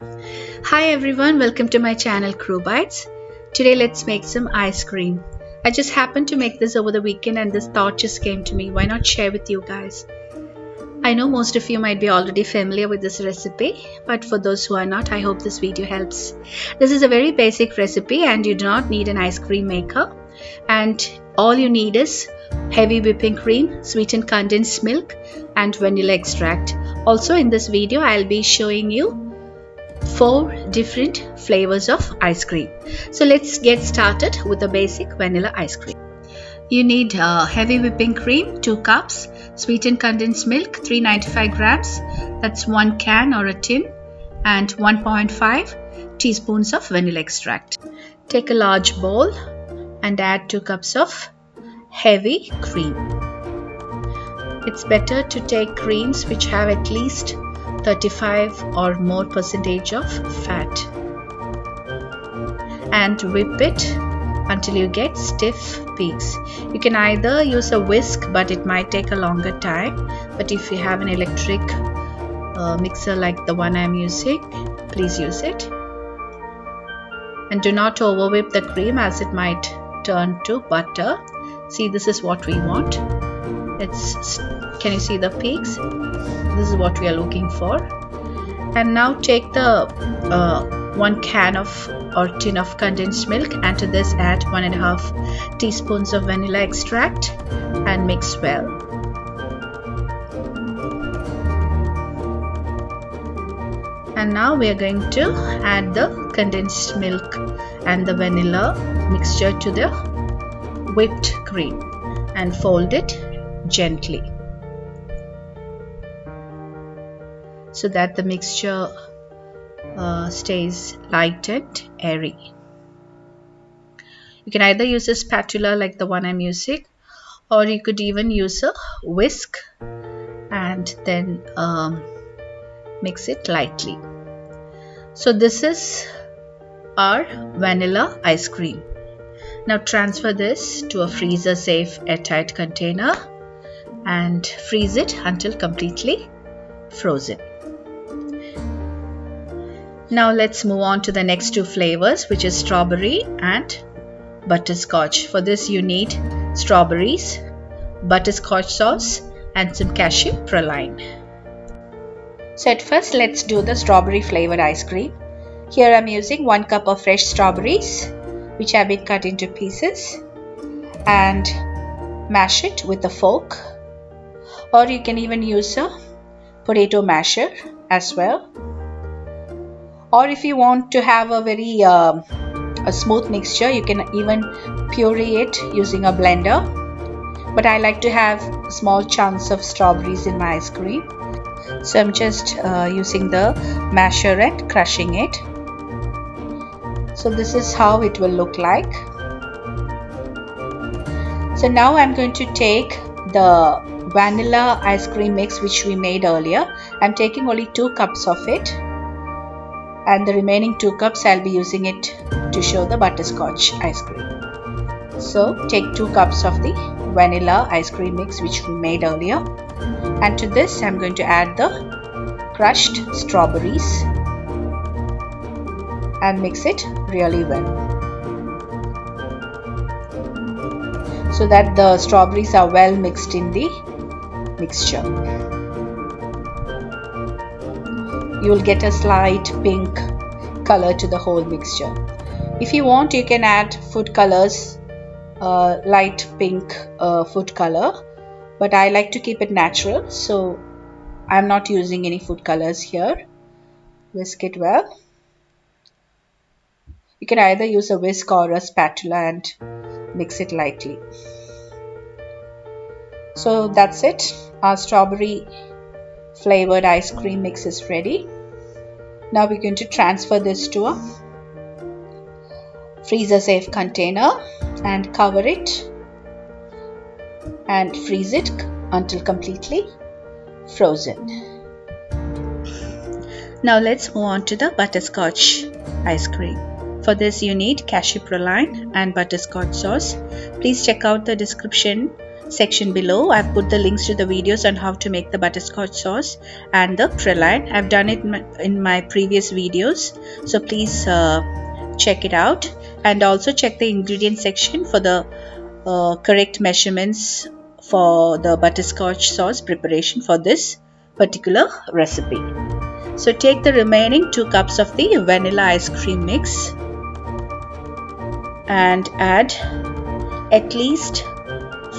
Hi everyone, welcome to my channel Crew Bites. Today let's make some ice cream. I just happened to make this over the weekend and this thought just came to me. Why not share with you guys? I know most of you might be already familiar with this recipe, but for those who are not, I hope this video helps. This is a very basic recipe and you do not need an ice cream maker. And all you need is heavy whipping cream, sweetened condensed milk and vanilla extract. Also in this video, I'll be showing you 4 different flavors of ice cream. So let's get started with the basic vanilla ice cream. You need heavy whipping cream 2 cups, sweetened condensed milk 395 grams, that's 1 can or a tin, and 1.5 teaspoons of vanilla extract. Take a large bowl and add 2 cups of heavy cream. It's better to take creams which have at least 35 or more percentage of fat, and whip it until you get stiff peaks. You can either use a whisk, but it might take a longer time, but if you have an electric mixer like the one I'm using, please use it. And do not over whip the cream as it might turn to butter. See, this is what we want. Can you see the peaks? This is what we are looking for. And now take the 1 can of or tin of condensed milk, and to this add 1.5 teaspoons of vanilla extract and mix well. And now we are going to add the condensed milk and the vanilla mixture to the whipped cream and fold it gently so that the mixture stays light and airy. You can either use a spatula like the one I'm using, or you could even use a whisk and then mix it lightly. So this is our vanilla ice cream. Now transfer this to a freezer safe airtight container and freeze it until completely frozen. Now let's move on to the next 2 flavors, which is strawberry and butterscotch. For this you need strawberries, butterscotch sauce and some cashew praline. So at first let's do the strawberry flavored ice cream. Here I'm using 1 cup of fresh strawberries which have been cut into pieces, and mash it with a fork, or you can even use a potato masher as well. Or if you want to have a very a smooth mixture, you can even puree it using a blender. But I like to have small chunks of strawberries in my ice cream, so I'm just using the masher and crushing it. So this is how it will look like. So now I'm going to take the vanilla ice cream mix which we made earlier. I'm taking only 2 cups of it, and the remaining 2 cups I'll be using it to show the butterscotch ice cream. So take 2 cups of the vanilla ice cream mix which we made earlier, and to this I'm going to add the crushed strawberries and mix it really well so that the strawberries are well mixed in the mixture. You will get a slight pink color to the whole mixture. If you want, you can add food colors, light pink food color, but I like to keep it natural, so I'm not using any food colors here. Whisk it well. You can either use a whisk or a spatula and mix it lightly. So that's it. Our strawberry flavored ice cream mix is ready. Now we're going to transfer this to a freezer safe container and cover it and freeze it until completely frozen. Now let's move on to the butterscotch ice cream. For this you need cashew praline and butterscotch sauce. Please check out the description section below. I've put the links to the videos on how to make the butterscotch sauce and the praline. I've done it in my previous videos, so please check it out, and also check the ingredient section for the correct measurements for the butterscotch sauce preparation for this particular recipe. So take the remaining 2 cups of the vanilla ice cream mix and add at least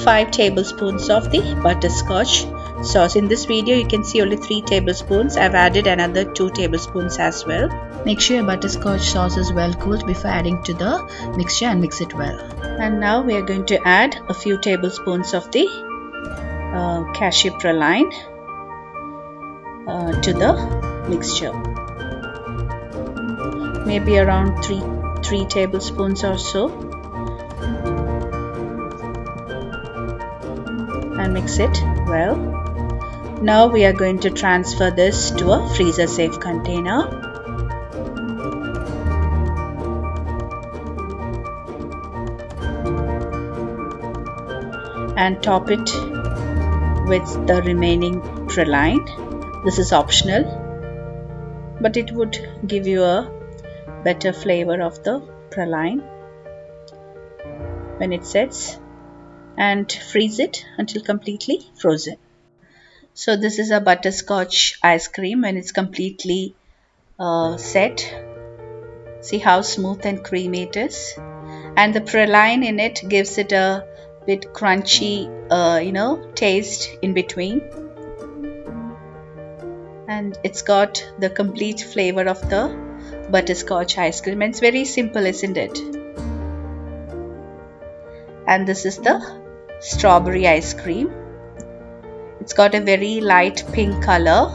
5 tablespoons of the butterscotch sauce. In this video you can see only 3 tablespoons. I've added another 2 tablespoons as well. Make sure your butterscotch sauce is well cooled before adding to the mixture and mix it well. And now we are going to add a few tablespoons of the cashew praline to the mixture. Maybe around 3 tablespoons or so. And mix it well. Now we are going to transfer this to a freezer safe container. And top it with the remaining praline. This is optional, but it would give you a better flavor of the praline when it sets. And freeze it until completely frozen. So this is a butterscotch ice cream when it's completely set. See how smooth and creamy it is, and the praline in it gives it a bit crunchy taste in between, and it's got the complete flavor of the butterscotch ice cream. And it's very simple, isn't it? And this is the strawberry ice cream. It's got a very light pink color,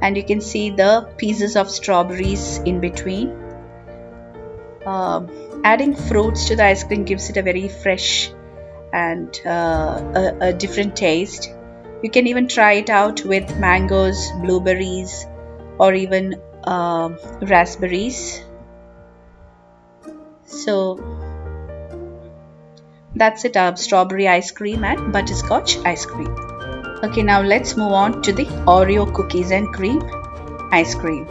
and you can see the pieces of strawberries in between. Adding fruits to the ice cream gives it a very fresh and a different taste. You can even try it out with mangoes, blueberries, or even raspberries. So that's it, our strawberry ice cream and butterscotch ice cream. Okay, now let's move on to the Oreo cookies and cream ice cream.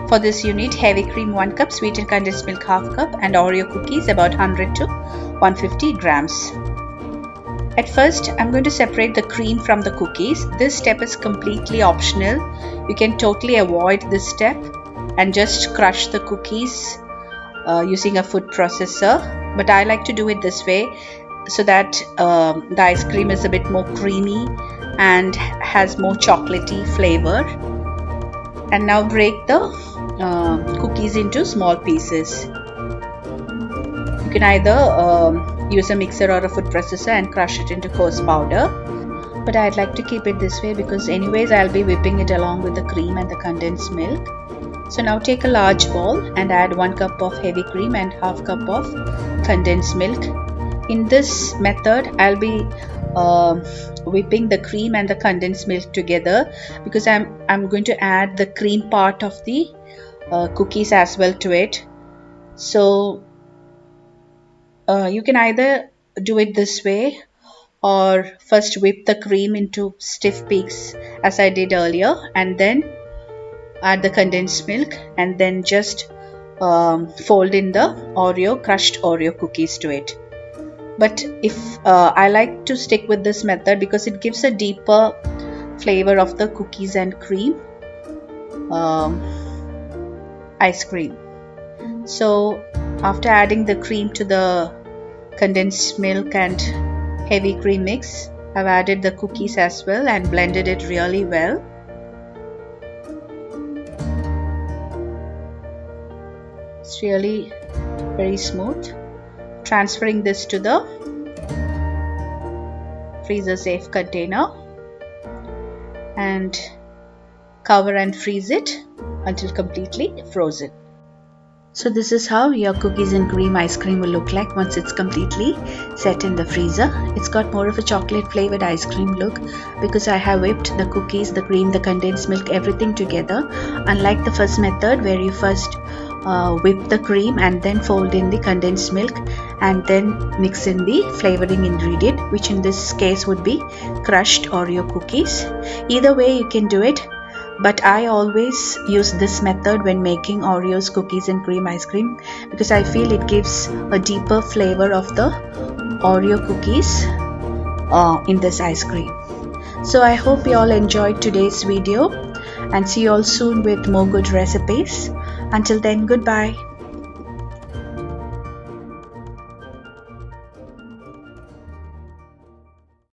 For this you need heavy cream 1 cup, sweetened condensed milk 1/2 cup, and Oreo cookies about 100 to 150 grams. At first I'm going to separate the cream from the cookies. This step is completely optional. You can totally avoid this step and just crush the cookies using a food processor, but I like to do it this way so that the ice cream is a bit more creamy and has more chocolatey flavor. And now break the cookies into small pieces. You can either use a mixer or a food processor and crush it into coarse powder, but I'd like to keep it this way because anyways I'll be whipping it along with the cream and the condensed milk. So now take a large bowl and add 1 cup of heavy cream and 1/2 cup of condensed milk. In this method I'll be whipping the cream and the condensed milk together because I'm going to add the cream part of the cookies as well to it. So you can either do it this way or first whip the cream into stiff peaks as I did earlier, and then add the condensed milk, and then just fold in the crushed Oreo cookies to it. But if I like to stick with this method because it gives a deeper flavor of the cookies and cream ice cream. So after adding the cream to the condensed milk and heavy cream mix, I've added the cookies as well and blended it really well. It's really very smooth. Transferring this to the freezer safe container and cover and freeze it until completely frozen. So this is how your cookies and cream ice cream will look like once it's completely set in the freezer. It's got more of a chocolate flavored ice cream look because I have whipped the cookies, the cream, the condensed milk, everything together. Unlike the first method where you first whip the cream and then fold in the condensed milk and then mix in the flavoring ingredient, which in this case would be crushed Oreo cookies. Either way you can do it, but I always use this method when making Oreos, cookies and cream ice cream, because I feel it gives a deeper flavor of the Oreo cookies in this ice cream. So I hope you all enjoyed today's video, and see you all soon with more good recipes. Until then, goodbye.